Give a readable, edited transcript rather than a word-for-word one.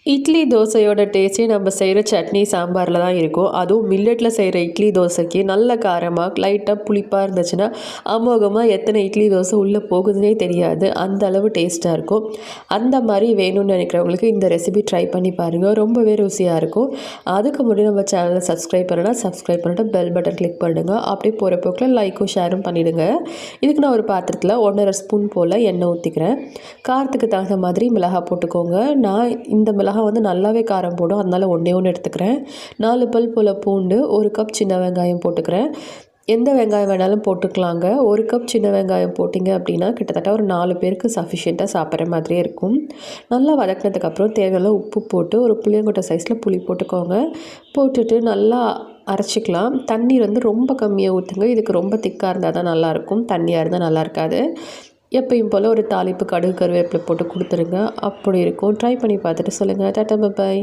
இட்லி தோசையோட டேஸ்ட்டே நம்ம செய்கிற சட்னி சாம்பாரில் தான் இருக்கும். அதுவும் மில்லட்டில் செய்கிற இட்லி தோசைக்கு நல்ல காரமாக லைட்டாக புளிப்பாக இருந்துச்சுன்னா அமோகமாக எத்தனை இட்லி தோசை உள்ளே போகுதுன்னே தெரியாது. அந்த அளவு டேஸ்ட்டாக இருக்கும். அந்த மாதிரி வேணும்னு நினைக்கிறவங்களுக்கு இந்த ரெசிபி ட்ரை பண்ணி பாருங்கள். ரொம்பவே ருசியாக இருக்கும். அதுக்கு முன்னாடி நம்ம சேனலை சப்ஸ்கிரைப் பண்ணிட்டு பெல் பட்டன் கிளிக் பண்ணுங்கள். அப்படியே போகிற போக்கில் லைக்கும் ஷேரும் பண்ணிவிடுங்க. இதுக்கு நான் ஒரு பாத்திரத்தில் 1.5 ஸ்பூன் போல் எண்ணெய் ஊற்றிக்கிறேன். காரத்துக்கு தகுந்த மாதிரி மிளகாய் போட்டுக்கோங்க. நான் இந்த மிளகாய் வந்து நல்லாவே காரம் போடும், அதனால் ஒன்றே ஒன்று எடுத்துக்கிறேன். 4 பல் போல் பூண்டு, 1 கப் சின்ன வெங்காயம் போட்டுக்கிறேன். எந்த வெங்காயம் வேணாலும் போட்டுக்கலாங்க. 1 கப் சின்ன வெங்காயம் போட்டிங்க அப்படின்னா கிட்டத்தட்ட ஒரு 4 பேருக்கு சஃபிஷியண்ட்டாக சாப்பிட்ற மாதிரியே இருக்கும். நல்லா வதக்கினதுக்கப்புறம் தேவையான உப்பு போட்டு ஒரு புளியங்கொட்டை சைஸில் புளி போட்டுக்கோங்க. போட்டுட்டு நல்லா அரைச்சிக்கலாம். தண்ணீர் வந்து ரொம்ப கம்மியாக ஊற்றுங்க. இதுக்கு ரொம்ப திக்காக இருந்தால் தான் நல்லாயிருக்கும், தண்ணியாக இருந்தால் நல்லா இருக்காது. எப்பயும் போல் ஒரு தாளிப்பு கடுகு கருவேப்பிலை போட்டு கொடுத்துருங்க. அப்படி இருக்கும். ட்ரை பண்ணி பார்த்துட்டு சொல்லுங்கள். Tata bye bye.